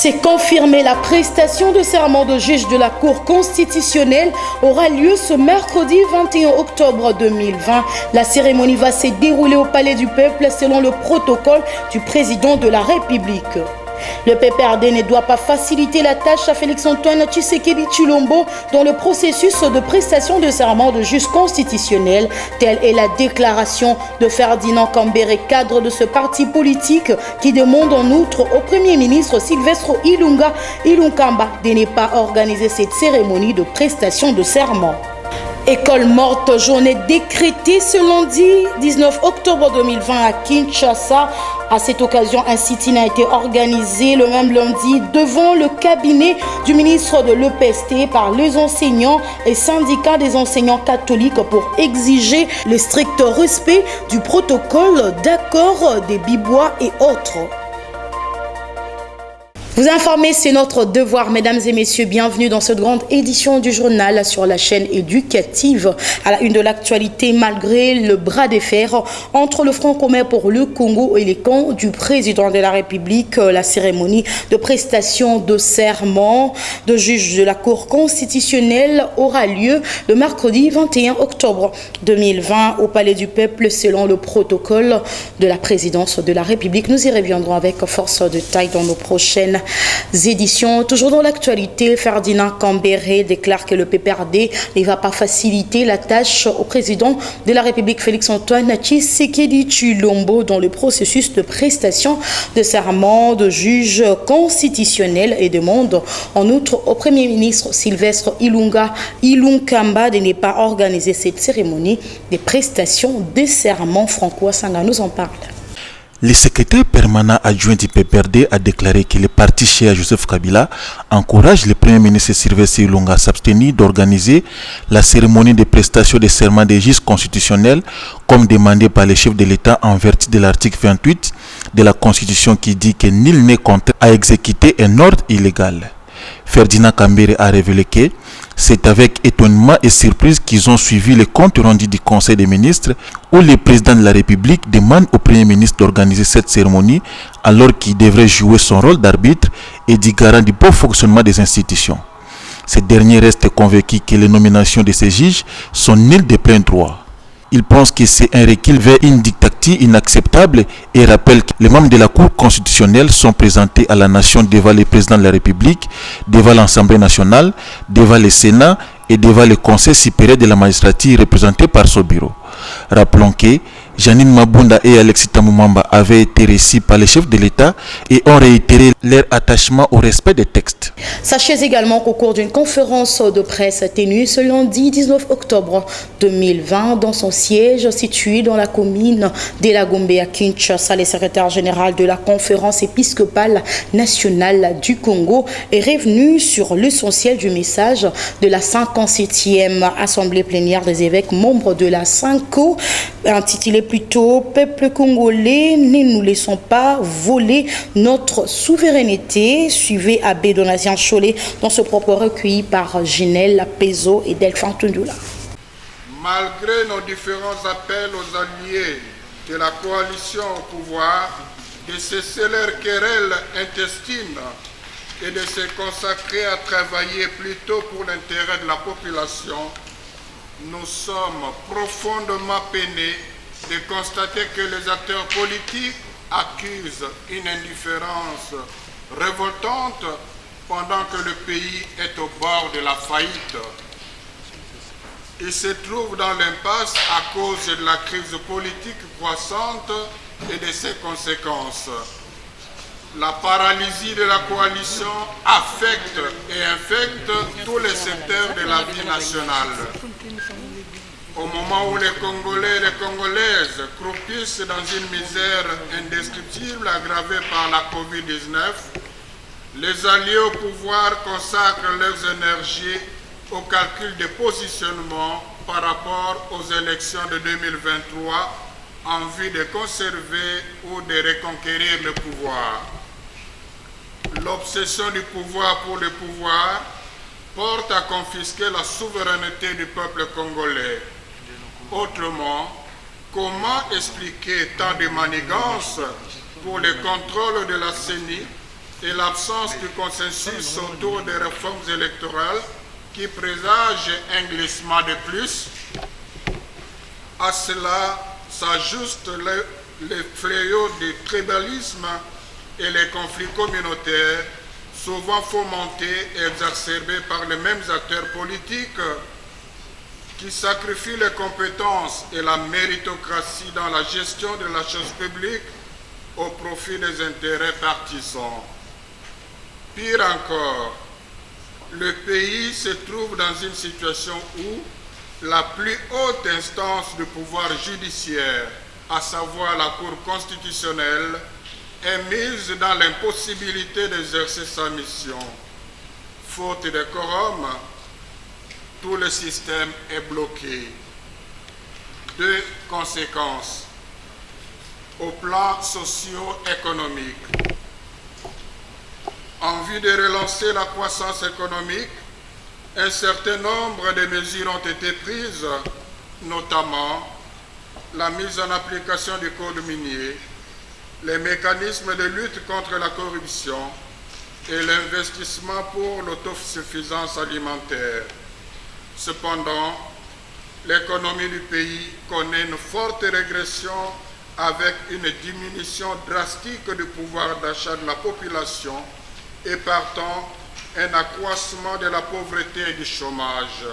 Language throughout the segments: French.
C'est confirmé, la prestation de serment de juge de la Cour constitutionnelle aura lieu ce mercredi 21 octobre 2020. La cérémonie va se dérouler au Palais du Peuple selon le protocole du président de la République. Le PPRD ne doit pas faciliter la tâche à Félix-Antoine Tshisekedi Tshilombo dans le processus de prestation de serment de juge constitutionnel. Telle est la déclaration de Ferdinand Kambere, cadre de ce parti politique, qui demande en outre au Premier ministre Sylvestre Ilunkamba de ne pas organiser cette cérémonie de prestation de serment. École morte, journée décrétée ce lundi 19 octobre 2020 à Kinshasa. À cette occasion, un sit-in a été organisé le même lundi devant le cabinet du ministre de l'EPST par les enseignants et syndicats des enseignants catholiques pour exiger le strict respect du protocole d'accord des Bibois et autres. Vous informer, c'est notre devoir, mesdames et messieurs. Bienvenue dans cette grande édition du journal sur la chaîne éducative. À la une de l'actualité, malgré le bras de fer entre le Front commun pour le Congo et les camps du président de la République, la cérémonie de prestation de serment de juge de la Cour constitutionnelle aura lieu le mercredi 21 octobre 2020 au Palais du Peuple selon le protocole de la présidence de la République. Nous y reviendrons avec force de taille dans nos prochaines éditions. Toujours dans l'actualité, Ferdinand Kambere déclare que le PPRD ne va pas faciliter la tâche au président de la République Félix-Antoine Tshisekedi Tshilombo dans le processus de prestation de serment de juge constitutionnel et demande en outre au Premier ministre Sylvestre Ilunkamba de ne pas organiser cette cérémonie des prestations de serment. Francois Sanga nous en parle. Le secrétaire permanent adjoint du PPRD a déclaré que le parti chez Joseph Kabila encourage le Premier ministre Sylvestre Ilunga à s'abstenir d'organiser la cérémonie de prestation de serment des juges constitutionnels comme demandé par le chef de l'État en vertu de l'article 28 de la Constitution qui dit que nul n'est contraint à exécuter un ordre illégal. Ferdinand Kambere a révélé que c'est avec étonnement et surprise qu'ils ont suivi le compte rendu du Conseil des ministres où le président de la République demande au Premier ministre d'organiser cette cérémonie alors qu'il devrait jouer son rôle d'arbitre et du garant du bon fonctionnement des institutions. Ce dernier reste convaincu que les nominations de ces juges sont nulles de plein droit. Il pense que c'est un recul vers une dictature inacceptable et rappelle que les membres de la Cour constitutionnelle sont présentés à la nation devant le président de la République, devant l'Assemblée nationale, devant le Sénat et devant le Conseil supérieur de la magistrature représenté par son bureau. Rappelons que Janine Mabunda et Alexis Tamumamba avaient été reçus par le chef de l'État et ont réitéré leur attachement au respect des textes. Sachez également qu'au cours d'une conférence de presse tenue ce lundi 19 octobre 2020 dans son siège situé dans la commune de la Gombe à Kinshasa, le secrétaire général de la conférence épiscopale nationale du Congo est revenu sur l'essentiel du message de la 57e assemblée plénière des évêques membres de la SANCO, intitulé plutôt « Peuple congolais, ne nous laissons pas voler notre souveraineté ». Suivez Abbé Donatien Cholet dans ce propos recueilli par Ginelle Pezo et Delphin Tundula. Malgré nos différents appels aux alliés de la coalition au pouvoir de cesser leurs querelles intestines et de se consacrer à travailler plutôt pour l'intérêt de la population, nous sommes profondément peinés de constater que les acteurs politiques accusent une indifférence révoltante pendant que le pays est au bord de la faillite. Il se trouve dans l'impasse à cause de la crise politique croissante et de ses conséquences. La paralysie de la coalition affecte et infecte tous les secteurs de la vie nationale. Au moment où les Congolais et les Congolaises croupissent dans une misère indescriptible aggravée par la COVID-19, les alliés au pouvoir consacrent leurs énergies au calcul des positionnements par rapport aux élections de 2023 en vue de conserver ou de reconquérir le pouvoir. L'obsession du pouvoir pour le pouvoir porte à confisquer la souveraineté du peuple congolais. Autrement, comment expliquer tant de manigances pour le contrôle de la CENI et l'absence de consensus autour des réformes électorales qui présagent un glissement de plus. À cela s'ajoutent les fléaux du tribalisme et les conflits communautaires, souvent fomentés et exacerbés par les mêmes acteurs politiques qui sacrifient les compétences et la méritocratie dans la gestion de la chose publique au profit des intérêts partisans. Pire encore, le pays se trouve dans une situation où la plus haute instance du pouvoir judiciaire, à savoir la Cour constitutionnelle, est mise dans l'impossibilité d'exercer sa mission. Faute de quorum, tout le système est bloqué. Deux conséquences au plan socio-économique. En vue de relancer la croissance économique, un certain nombre de mesures ont été prises, notamment la mise en application du code minier, les mécanismes de lutte contre la corruption et l'investissement pour l'autosuffisance alimentaire. Cependant, l'économie du pays connaît une forte régression avec une diminution drastique du pouvoir d'achat de la population et partant un accroissement de la pauvreté et du chômage.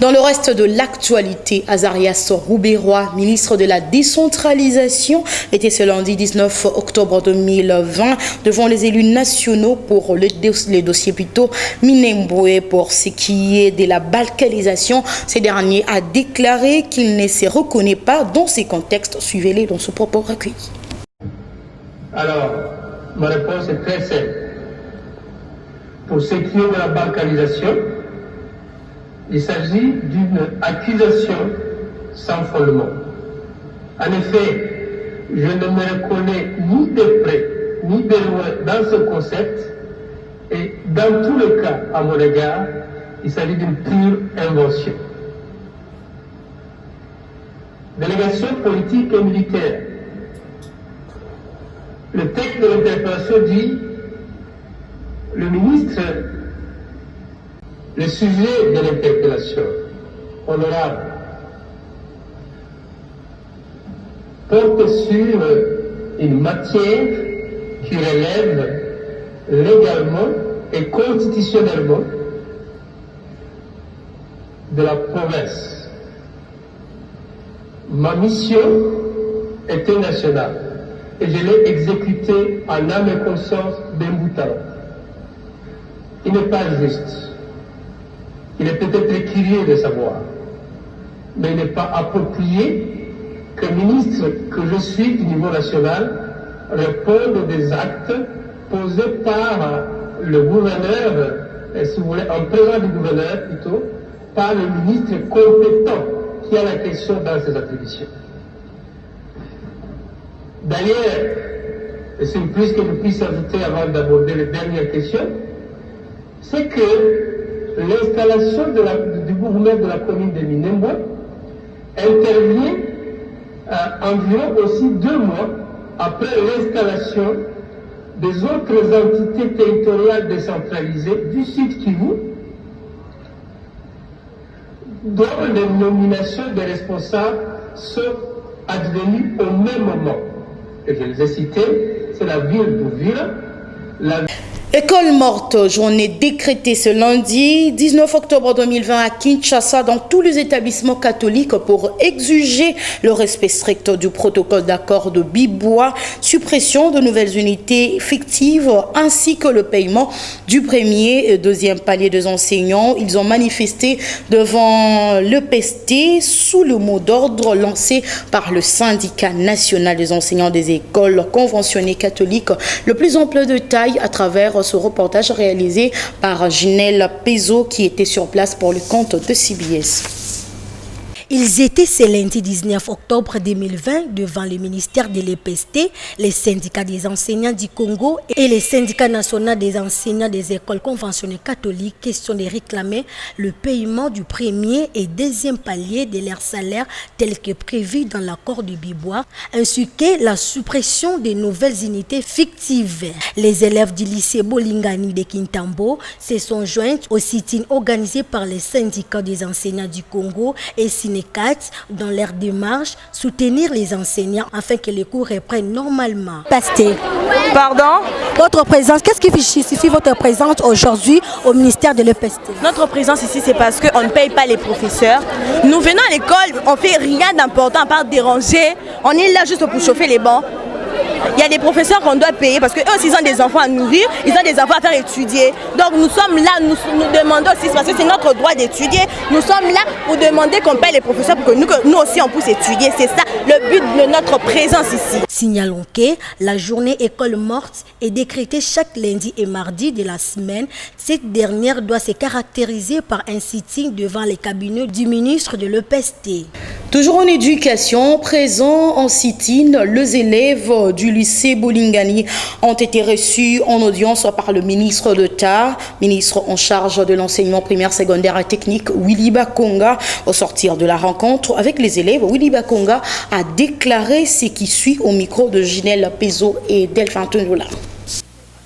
Dans le reste de l'actualité, Azarias Rouberois, ministre de la décentralisation, était ce lundi 19 octobre 2020 devant les élus nationaux pour les dossiers plutôt Minembwe pour ce qui est de la balkanisation. Ce dernier a déclaré qu'il ne se reconnaît pas dans ces contextes. Suivez-les dans ce propos recueilli. Alors, ma réponse est très simple. Pour ce qui est de la balkanisation, il s'agit d'une accusation sans fondement. En effet, je ne me reconnais ni de près ni de loin dans ce concept et dans tous les cas, à mon égard, il s'agit d'une pure invention. Délégation politique et militaire. Le texte de l'interpellation dit le ministre. Le sujet de l'interpellation, honorable, porte sur une matière qui relève légalement et constitutionnellement de la province. Ma mission était nationale et je l'ai exécutée en âme et conscience d'un bout à l'autre. Il n'est pas juste. Il est peut-être curieux de savoir, mais il n'est pas approprié que ministre que je suis du niveau national réponde des actes posés par le gouverneur, si vous voulez, en présence du gouverneur plutôt, par le ministre compétent qui a la question dans ses attributions. D'ailleurs, et c'est une plus que je puisse ajouter avant d'aborder les dernières questions, c'est que l'installation du gouverneur de la commune de Minembwe intervient environ aussi 2 mois après l'installation des autres entités territoriales décentralisées du Sud Kivu, dont les nominations des responsables sont advenues au même moment. Et je les ai cités, c'est la ville d'Uvira, la École morte, journée décrétée ce lundi 19 octobre 2020 à Kinshasa dans tous les établissements catholiques pour exiger le respect strict du protocole d'accord de Bibois, suppression de nouvelles unités fictives ainsi que le paiement du premier et deuxième palier des enseignants. Ils ont manifesté devant le PST sous le mot d'ordre lancé par le syndicat national des enseignants des écoles conventionnées catholiques. Le plus ample détail à travers ce reportage réalisé par Ginelle Pezo qui était sur place pour le compte de CBS. Ils étaient ce lundi 19 octobre 2020 devant le ministère de l'EPST, les syndicats des enseignants du Congo et les syndicats nationaux des enseignants des écoles conventionnelles catholiques, question de réclamer le paiement du premier et deuxième palier de leur salaire tel que prévu dans l'accord de Bibois, ainsi que la suppression des nouvelles unités fictives. Les élèves du lycée Bolingani de Kintambo se sont joints au sit-in organisé par les syndicats des enseignants du Congo et Sinecat dans leur démarche soutenir les enseignants afin que les cours reprennent normalement. Pasteur. Pardon? Votre présence, qu'est-ce qui justifie votre présence aujourd'hui au ministère de l'EPST? Notre présence ici, c'est parce qu'on ne paye pas les professeurs. Nous venons à l'école, on ne fait rien d'important à part déranger. On est là juste pour chauffer les bancs. Il y a des professeurs qu'on doit payer parce qu'eux aussi ils ont des enfants à nourrir, ils ont des enfants à faire étudier. Donc nous sommes là, nous demandons aussi, parce que c'est notre droit d'étudier, nous sommes là pour demander qu'on paye les professeurs pour que nous aussi on puisse étudier. C'est ça le but de notre présence ici. Signalons que la journée école morte est décrétée chaque lundi et mardi de la semaine. Cette dernière doit se caractériser par un sitting devant les cabinets du ministre de l'EPST. Toujours en éducation, présents en sit-in, les élèves du lycée Bolingani ont été reçus en audience par le ministre d'État, ministre en charge de l'enseignement primaire, secondaire et technique, Willy Bakonga. Au sortir de la rencontre avec les élèves, Willy Bakonga a déclaré ce qui suit au micro de Ginelle Pezo et Delphin Tundula.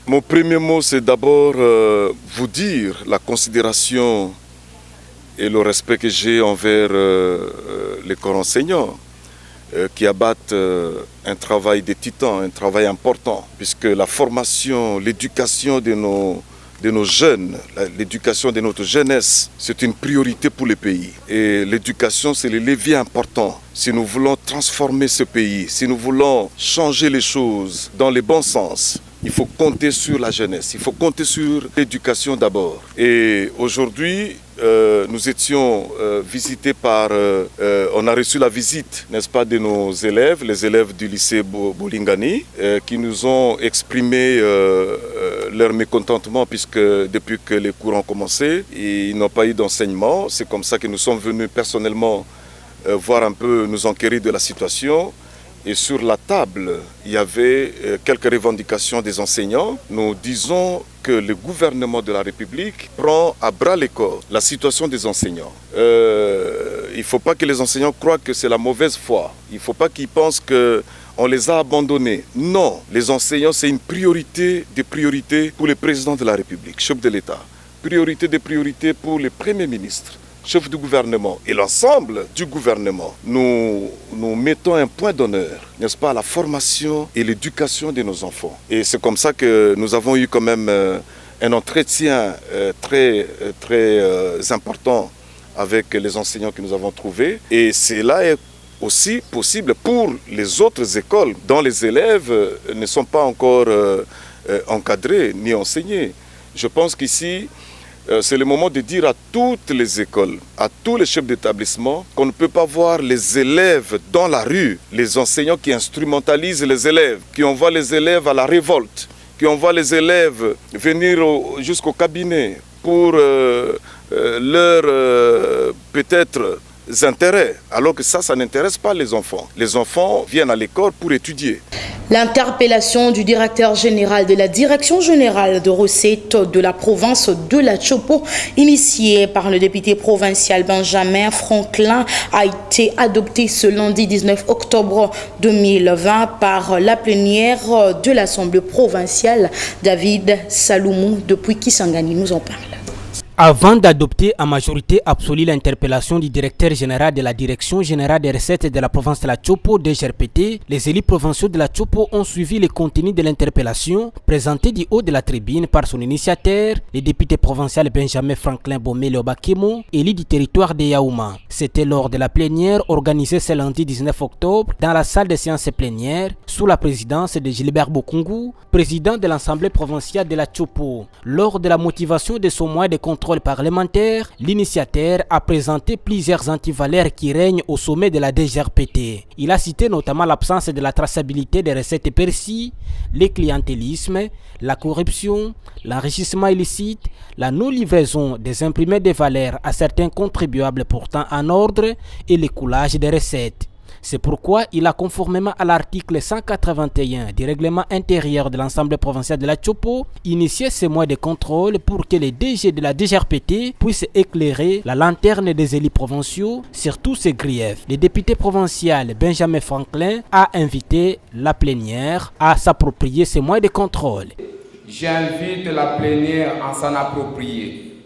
Mon premier mot, c'est d'abord vous dire la considération et le respect que j'ai envers les corps enseignants qui abattent un travail de titan, un travail important, puisque la formation, l'éducation de nos jeunes, l'éducation de notre jeunesse, c'est une priorité pour le pays. Et l'éducation, c'est le levier important. Si nous voulons transformer ce pays, si nous voulons changer les choses dans le bon sens, il faut compter sur la jeunesse, il faut compter sur l'éducation d'abord. Et aujourd'hui, nous étions visités par... on a reçu la visite, n'est-ce pas, de nos élèves, les élèves du lycée Bolingani, qui nous ont exprimé leur mécontentement puisque depuis que les cours ont commencé, ils n'ont pas eu d'enseignement. C'est comme ça que nous sommes venus personnellement voir un peu, nous enquérir de la situation. Et sur la table, il y avait quelques revendications des enseignants. Nous disons que le gouvernement de la République prend à bras le corps la situation des enseignants. Il ne faut pas que les enseignants croient que c'est la mauvaise foi. Il ne faut pas qu'ils pensent qu'on les a abandonnés. Non, les enseignants, c'est une priorité des priorités pour le président de la République, chef de l'État. Priorité des priorités pour le Premier ministre, chef du gouvernement et l'ensemble du gouvernement. Nous mettons un point d'honneur, n'est-ce pas, à la formation et l'éducation de nos enfants. Et c'est comme ça que nous avons eu quand même un entretien très important avec les enseignants que nous avons trouvés. Et cela est aussi possible pour les autres écoles dont les élèves ne sont pas encore encadrés ni enseignés. Je pense qu'ici, c'est le moment de dire à toutes les écoles, à tous les chefs d'établissement, qu'on ne peut pas voir les élèves dans la rue, les enseignants qui instrumentalisent les élèves, qui envoient les élèves à la révolte, qui envoient les élèves venir jusqu'au cabinet pour leur peut-être intérêts, alors que ça n'intéresse pas les enfants. Les enfants viennent à l'école pour étudier. L'interpellation du directeur général de la Direction générale de recettes de la province de la Tchopo, initiée par le député provincial Benjamin Franklin, a été adoptée ce lundi 19 octobre 2020 par la plénière de l'Assemblée provinciale. David Saloumou, depuis Kisangani, nous en parle. Avant d'adopter en majorité absolue l'interpellation du directeur général de la Direction générale des recettes de la province de la Tchopo, DGRPT, les élus provinciaux de la Tchopo ont suivi le contenu de l'interpellation présentée du haut de la tribune par son initiateur, le député provincial Benjamin Franklin Bomele Obakemo, élu du territoire de Yaouma. C'était lors de la plénière organisée ce lundi 19 octobre dans la salle de séance plénière sous la présidence de Gilbert Bokungu, président de l'Assemblée provinciale de la Tchopo. Lors de la motivation de son moyen de contrôle contrôle parlementaire, l'initiateur a présenté plusieurs antivaleurs qui règnent au sommet de la DGRPT. Il a cité notamment l'absence de la traçabilité des recettes perçues, le clientélisme, la corruption, l'enrichissement illicite, la non-livraison des imprimés de valeurs à certains contribuables pourtant en ordre et l'écoulage des recettes. C'est pourquoi il a, conformément à l'article 181 du règlement intérieur de l'Assemblée provinciale de la Tchopo, initié ces mois de contrôle pour que les DG de la DGRPT puissent éclairer la lanterne des élus provinciaux sur tous ces griefs. Le député provincial Benjamin Franklin a invité la plénière à s'approprier ces mois de contrôle. J'invite la plénière à s'en approprier,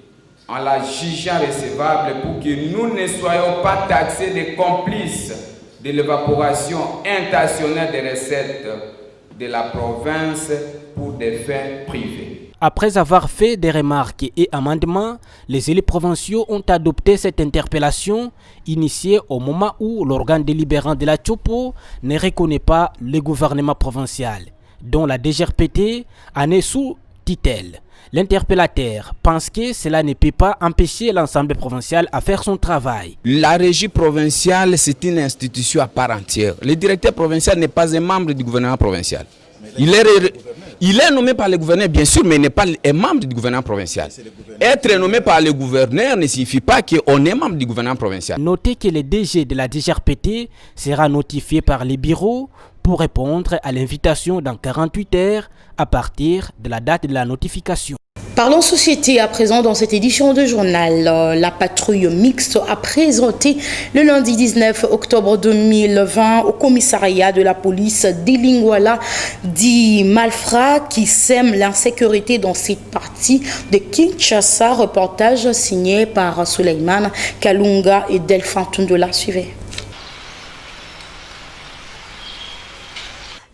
en la jugeant recevable pour que nous ne soyons pas taxés de complices de l'évaporation intentionnelle des recettes de la province pour des fins privées. Après avoir fait des remarques et amendements, les élus provinciaux ont adopté cette interpellation initiée au moment où l'organe délibérant de la Tchopo ne reconnaît pas le gouvernement provincial, dont la DGRPT en est sous tutelle. L'interpellateur pense que cela ne peut pas empêcher l'Assemblée provinciale à faire son travail. La régie provinciale, c'est une institution à part entière. Le directeur provincial n'est pas un membre du gouvernement provincial. Il est nommé par le gouverneur, bien sûr, mais il n'est pas un membre du gouvernement provincial. Être nommé par le gouverneur ne signifie pas qu'on est membre du gouvernement provincial. Notez que le DG de la DGRPT sera notifié par les bureaux pour répondre à l'invitation dans 48 heures à partir de la date de la notification. Parlons société à présent dans cette édition de journal. La patrouille mixte a présenté le lundi 19 octobre 2020 au commissariat de la police d'Ilingwala dit Malfra qui sème l'insécurité dans cette partie de Kinshasa. Reportage signé par Suleiman Kalunga et Delphin Tundola. Suivez.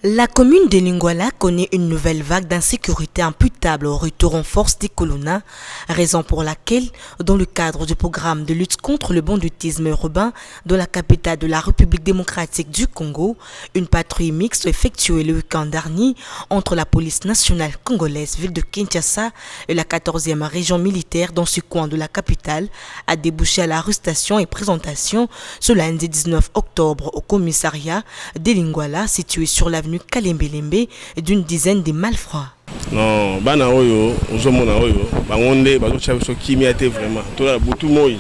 La commune de Lingwala connaît une nouvelle vague d'insécurité imputable au retour en force des Colonna, raison pour laquelle, dans le cadre du programme de lutte contre le banditisme urbain de la capitale de la République démocratique du Congo, une patrouille mixte effectuée le week-end dernier entre la police nationale congolaise ville de Kinshasa et la 14e région militaire dans ce coin de la capitale a débouché à l'arrestation et présentation ce lundi 19 octobre au commissariat de Lingwala situé sur l'avenue Kalembelembe d'une dizaine de malfrats. Non, bana oyo, ozomona oyo, bangonde bazocha biso kimia te vraiment. Tola butu moi,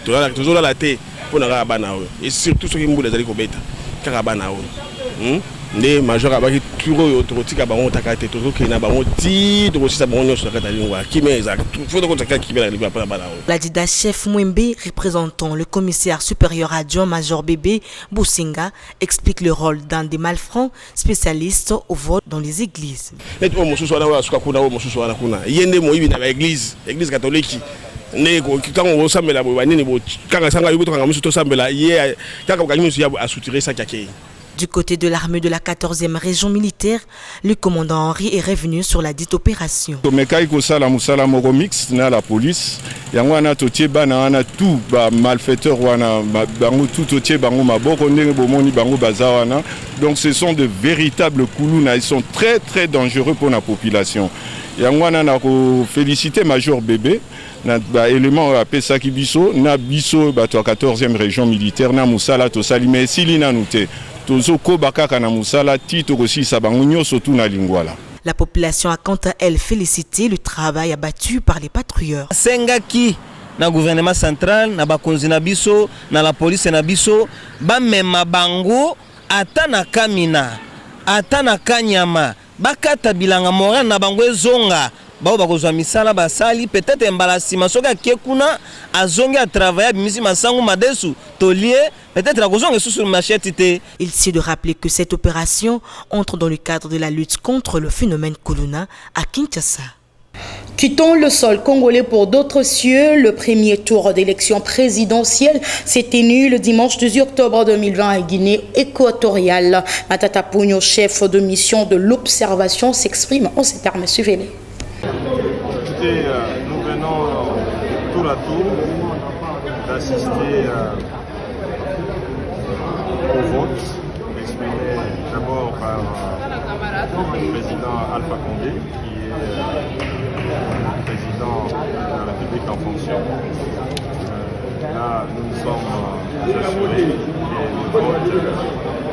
tola la te pona ka bana oyo. Et surtout ceux qui mbula zali kobeta, kaka bana oyo. Ne major abaki turo yo totika bango takate tozoke na bango ti tokosisa bango nyonso takata lingwa kimia exact. Faut que ça kimia la pa bana oyo. L'adida chef Mwembe représentant le commissaire supérieur adjoint major Bébé Boussinga explique le rôle d'un des malfrats spécialistes au vote dans les églises. Net o mosusu wana suka kuna o mosusu wana kuna. Yende moyibi na église catholique. Ne ko kango o sambela bo banini bo kanga sanga yuko kanga musu to sambela ye kanga kanyimusu ya a soutirer ça kakei. Du côté de l'armée de la 14e région militaire, le commandant Henri est revenu sur la dite opération. La police, tout malfaiteur donc ce sont de véritables koulouna, ils sont très très dangereux pour la population. Féliciter Major Bébé. Na élément appelé ça qui biso na biso bato 14e région militaire na musala to salime silina nute tozo ko bakaka na musala ti to aussi sabangunyo surtout na Lingwala. La population a quant à elle félicité le travail abattu par les patrouilleurs. Sengaki na gouvernement central na bakonzi na biso na la police na biso ba mema bango atana kamina atana kanyama bakata bilanga moral na bango ezonga. Peut-être embalasima soka kekuna azongi à travailler bimisi masangu madesu tolier peut-être la kozonga sur machette té. Il s'est de rappeler que cette opération entre dans le cadre de la lutte contre le phénomène Koluna à Kinshasa. Quittons le sol congolais pour d'autres cieux. Le premier tour d'élection présidentielle s'est tenu le dimanche 18 octobre 2020 à Guinée équatoriale. Matata Pugno, chef de mission de l'observation, s'exprime en ces termes. Suivez-les. Écoutez, nous venons tour à tour d'assister au vote exprimé d'abord par le président Alpha Condé, qui est le président de la République public en fonction. Là, nous nous sommes assurés et le vote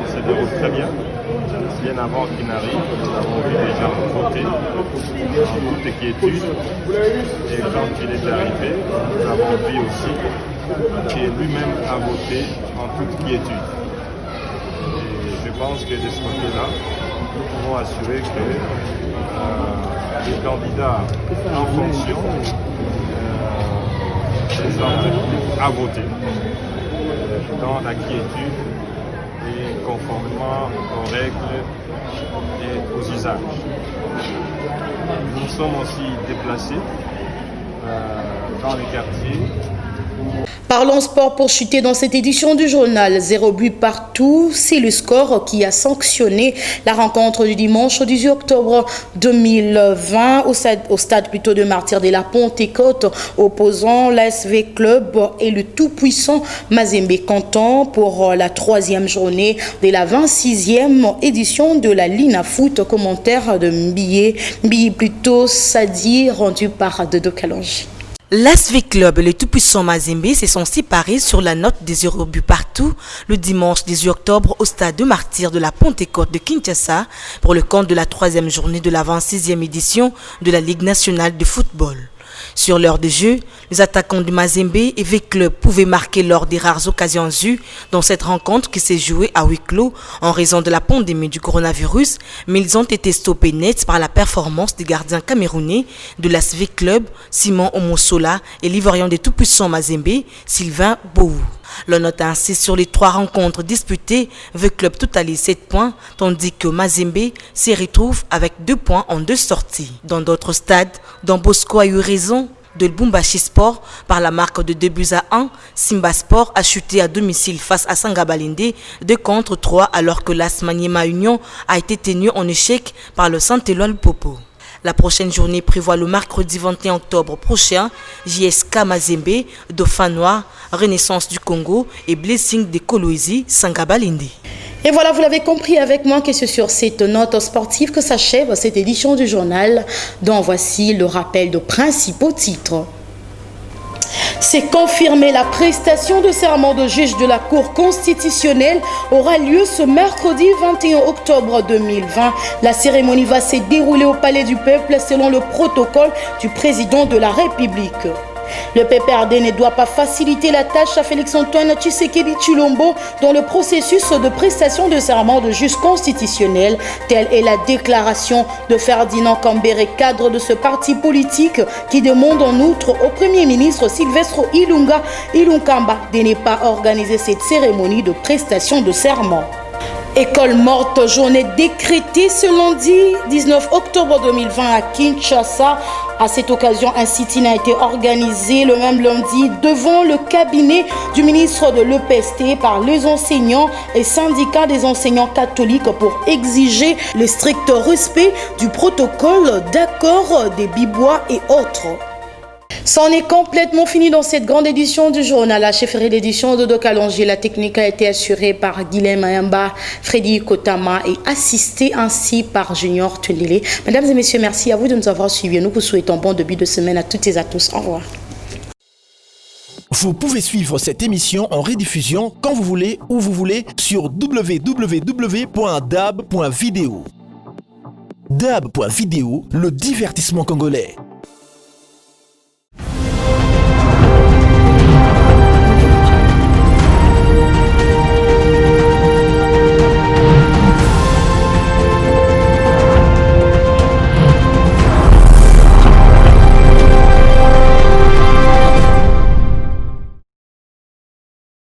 se déroule très bien. Bien avant qu'il n'arrive, nous avons vu des gens voter en toute quiétude. Et quand il est arrivé, nous avons vu aussi qu'il lui-même a voté en toute quiétude. Et je pense que de ce côté-là, nous pouvons assurer que les candidats en fonction à voter dans la quiétude et conformément aux règles et aux usages. Nous sommes aussi déplacés dans les quartiers. Parlons sport pour chuter dans cette édition du journal. 0 but partout, c'est le score qui a sanctionné la rencontre du dimanche 18 octobre 2020 au stade plutôt de Martyrs de la Pentecôte, opposant l'ASV Club et le tout-puissant Mazembe Canton pour la 3e journée de la 26e édition de la Lina Foot. Commentaire de Mbiye plutôt Sadi, rendu par Dodo Kalonji. L'ASV Club et le tout-puissant Mazembe se sont séparés sur la note des 0 buts partout le dimanche 18 octobre au stade de Martyrs de la Pentecôte de Kinshasa pour le compte de la 3e journée de la 26e édition de la Ligue nationale de football. Sur l'heure de jeu, les attaquants du Mazembe et V-Club pouvaient marquer lors des rares occasions eues dans cette rencontre qui s'est jouée à huis clos en raison de la pandémie du coronavirus, mais ils ont été stoppés net par la performance des gardiens camerounais de l'ASV Club, Simon Omosola et l'Ivoirien des tout-puissants Mazembe, Sylvain Boou. Le note ainsi sur les 3 rencontres disputées, V-Club totalise 7 points, tandis que Mazembe s'y retrouve avec 2 points en 2 sorties. Dans d'autres stades, Don Bosco a eu raison de Lubumbashi Sport par la marque de 2-1. Simba Sport a chuté à domicile face à Sangabalinde 2-3 alors que l'AS Maniema Union a été tenu en échec par le Saint-Éloi Lupopo. La prochaine journée prévoit le mercredi 21 octobre prochain, JSK Mazembe, Dauphin Noir, Renaissance du Congo et Blessing de Kolwezi, Sangabalinde. Et voilà, vous l'avez compris avec moi que c'est sur cette note sportive que s'achève cette édition du journal, dont voici le rappel de principaux titres. C'est confirmé, la prestation de serment de juge de la Cour constitutionnelle aura lieu ce mercredi 21 octobre 2020. La cérémonie va se dérouler au Palais du Peuple selon le protocole du président de la République. Le PPRD ne doit pas faciliter la tâche à Félix-Antoine Tshisekedi Tshilombo dans le processus de prestation de serment de juge constitutionnel. Telle est la déclaration de Ferdinand Kambere, cadre de ce parti politique, qui demande en outre au Premier ministre Silvestre Ilunkamba de ne pas organiser cette cérémonie de prestation de serment. École morte, journée décrétée ce lundi 19 octobre 2020 à Kinshasa. À cette occasion, un sit-in a été organisé le même lundi devant le cabinet du ministre de l'EPST par les enseignants et syndicats des enseignants catholiques pour exiger le strict respect du protocole d'accord des Bibois et autres. C'en est complètement fini dans cette grande édition du journal. La chefferie d'édition de Dodo Kalonji. La technique a été assurée par Guilhem Ayamba, Freddy Kotama et assistée ainsi par Junior Tundele. Mesdames et messieurs, merci à vous de nous avoir suivis. Nous vous souhaitons bon début de semaine à toutes et à tous. Au revoir. Vous pouvez suivre cette émission en rediffusion quand vous voulez, où vous voulez, sur www.dab.video. Dab.video, le divertissement congolais.